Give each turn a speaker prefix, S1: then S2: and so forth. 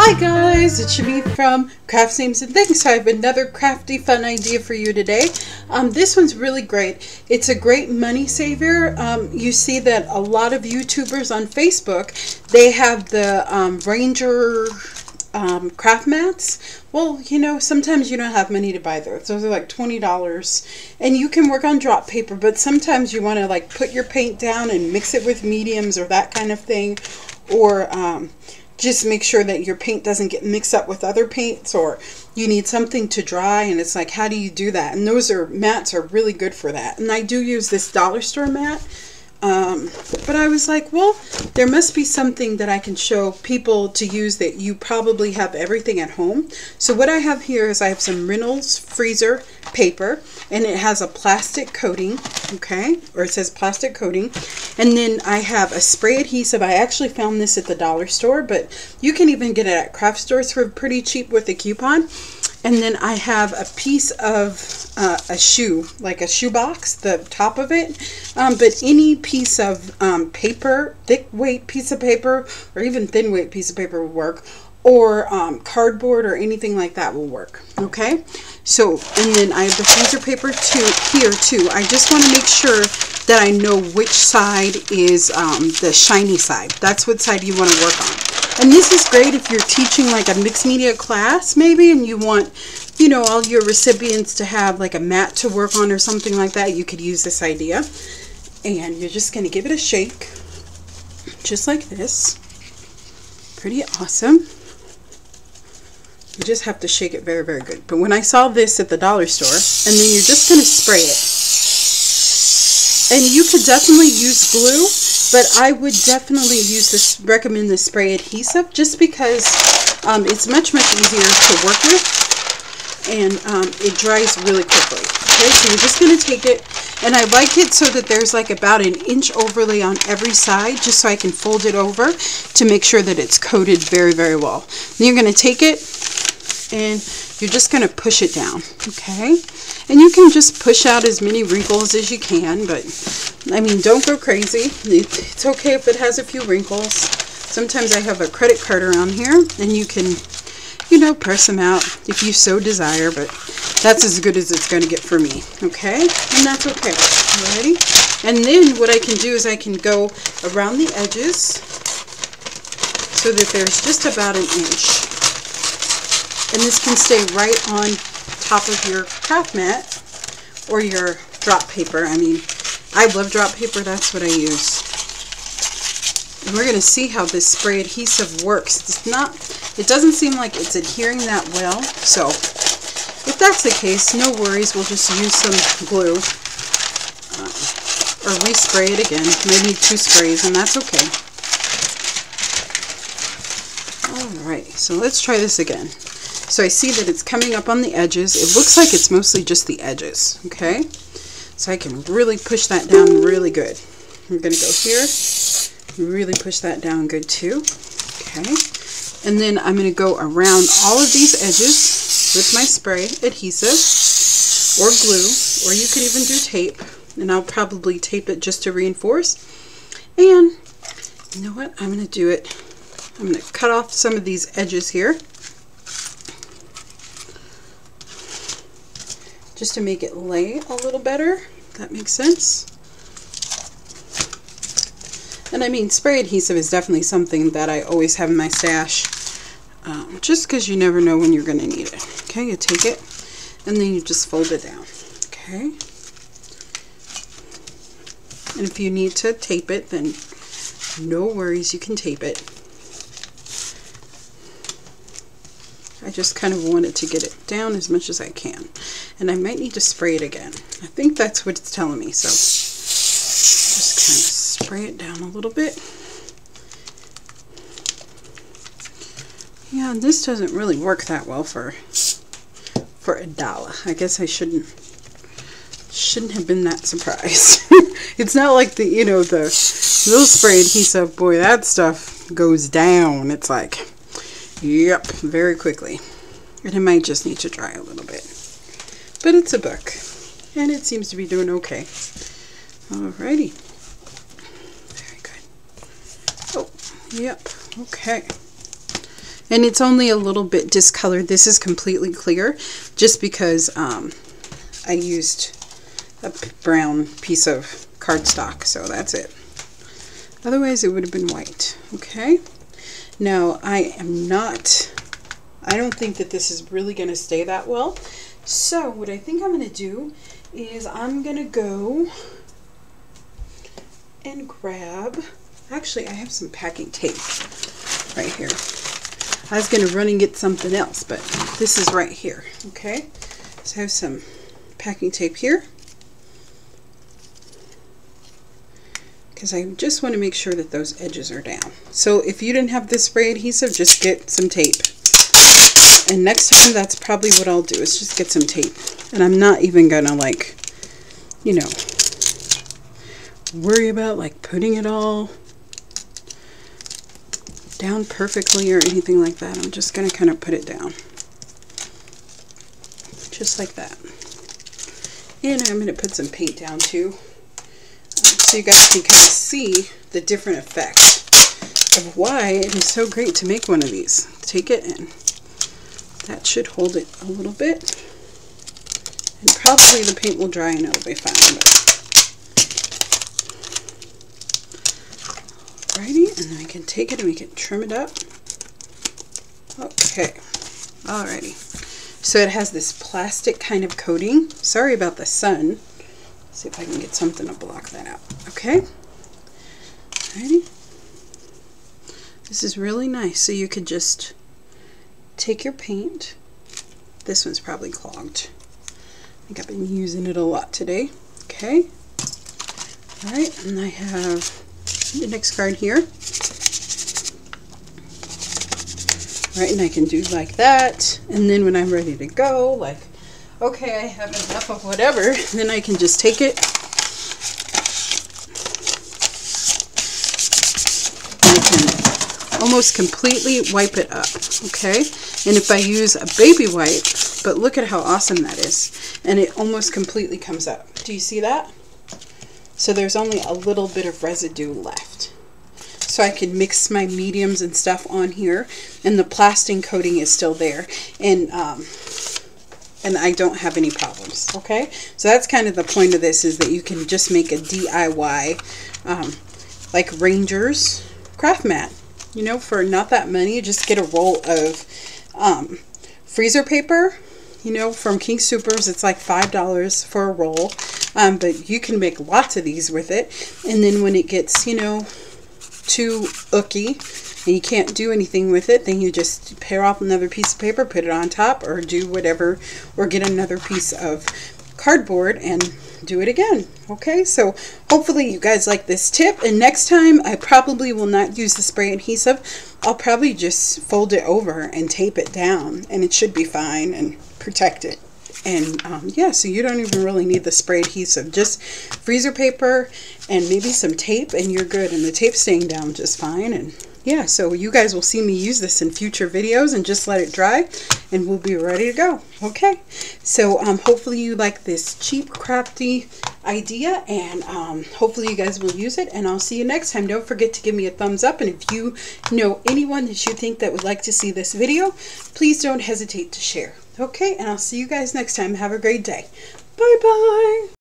S1: Hi guys, it's Shami from Crafts Names and Things. So I have another crafty fun idea for you today. This one's really great. It's a great money saver. You see that a lot of YouTubers on Facebook, they have the Ranger craft mats. Well, you know, sometimes you don't have money to buy those. Those are like $20 and you can work on drop paper, but sometimes you want to like put your paint down and mix it with mediums or that kind of thing, or just make sure that your paint doesn't get mixed up with other paints, or you need something to dry, and it's like, how do you do that? And those mats are really good for that. And I do use this dollar store mat, but I was like, well, there must be something that I can show people to use that you probably have everything at home. So what I have here is I have some Reynolds freezer paper, and it has a plastic coating, okay, or it says plastic coating. And then I have a spray adhesive. I actually found this at the dollar store, but you can even get it at craft stores for pretty cheap with a coupon. And then I have a piece of a shoe, like a shoe box, the top of it. But any piece of paper, thick weight piece of paper, or even thin weight piece of paper will work. Or cardboard or anything like that will work. Okay, so, and then I have the freezer paper here too. I just want to make sure that I know which side is the shiny side. That's what side you want to work on. And this is great if you're teaching like a mixed media class maybe, and you want, you know, all your recipients to have like a mat to work on or something like that. You could use this idea. And you're just going to give it a shake, just like this. Pretty awesome. You just have to shake it very, very good. But when I saw this at the dollar store, and then you're just going to spray it. And you could definitely use glue, but I would definitely use this, recommend the spray adhesive, just because it's much, much easier to work with, and it dries really quickly. Okay, so you're just going to take it, and I like it so that there's like about an inch overlay on every side, just so I can fold it over to make sure that it's coated very, very well. Then you're going to take it, and you're just going to push it down, okay? And you can just push out as many wrinkles as you can, but I mean, don't go crazy. It's okay if it has a few wrinkles. Sometimes I have a credit card around here, and you can, you know, press them out if you so desire, but that's as good as it's going to get for me, okay? And that's okay. Alrighty? And then what I can do is I can go around the edges so that there's just about an inch. And this can stay right on top of your craft mat or your drop paper. I mean, I love drop paper. That's what I use. And we're going to see how this spray adhesive works. It doesn't seem like it's adhering that well. So if that's the case, no worries. We'll just use some glue or respray it again. Maybe 2 sprays, and that's okay. Alright, so let's try this again. So I see that it's coming up on the edges. It looks like it's mostly just the edges, okay? So I can really push that down really good. I'm going to go here, really push that down good too, okay? And then I'm going to go around all of these edges with my spray adhesive or glue, or you could even do tape, and I'll probably tape it just to reinforce. And you know what? I'm going to do it. I'm going to cut off some of these edges here, just to make it lay a little better, if that makes sense. And I mean, spray adhesive is definitely something that I always have in my stash, just because you never know when you're going to need it. Okay, you take it, and then you just fold it down. Okay. And if you need to tape it, then no worries, you can tape it. I just kind of wanted to get it down as much as I can. And I might need to spray it again. I think that's what it's telling me. So just kind of spray it down a little bit. Yeah, this doesn't really work that well for $1. I guess I shouldn't have been that surprised. It's not like the, you know, the little spray adhesive. Boy, that stuff goes down. It's like, yep, very quickly. And it might just need to dry a little bit. But it's a book, and it seems to be doing okay. Alrighty. Very good. Oh, yep, okay. And it's only a little bit discolored. This is completely clear just because I used a brown piece of cardstock, so that's it. Otherwise it would have been white. Okay, now I don't think that this is really going to stay that well, so what I think I'm going to do is I'm going to go and grab, actually I have some packing tape right here. I was going to run and get something else, but this is right here. Okay, so I have some packing tape here because I just want to make sure that those edges are down. So if you didn't have this spray adhesive, just get some tape. And next time, that's probably what I'll do, is just get some tape. And I'm not even gonna, like, you know, worry about like putting it all down perfectly or anything like that. I'm just gonna kind of put it down. Just like that. And I'm gonna put some paint down too, so you guys can kind of see the different effect of why it is so great to make one of these. Take it and that should hold it a little bit, and probably the paint will dry and it'll be fine. But alrighty, and then we can take it and we can trim it up. Okay, alrighty. So it has this plastic kind of coating. Sorry about the sun. Let's see if I can get something to block that out. Okay, alrighty. This is really nice. So you could just take your paint. This one's probably clogged. I think I've been using it a lot today. Okay. Alright, and I have the next card here. Alright, and I can do like that. And then when I'm ready to go, like, okay, I have enough of whatever, then I can just take it. And I can almost completely wipe it up. Okay, and if I use a baby wipe, but look at how awesome that is, and it almost completely comes up. Do you see that? So there's only a little bit of residue left. So I can mix my mediums and stuff on here, and the plastic coating is still there, and I don't have any problems. Okay, so that's kind of the point of this, is that you can just make a DIY, like Rangers craft mat. You know, for not that money, just get a roll of freezer paper. You know, from King Soopers, it's like $5 for a roll. But you can make lots of these with it. And then when it gets, you know, too ooky and you can't do anything with it, then you just pare off another piece of paper, put it on top, or do whatever, or get another piece of cardboard and do it again. Okay, so hopefully you guys like this tip, and next time I probably will not use the spray adhesive. I'll probably just fold it over and tape it down, and it should be fine and protect it. And yeah, so you don't even really need the spray adhesive, just freezer paper and maybe some tape and you're good, and the tape's staying down just fine. And yeah, so you guys will see me use this in future videos, and just let it dry and we'll be ready to go. Okay, so hopefully you like this cheap crafty idea, and hopefully you guys will use it, and I'll see you next time. Don't forget to give me a thumbs up, and if you know anyone that you think that would like to see this video, please don't hesitate to share. Okay, and I'll see you guys next time. Have a great day. Bye bye.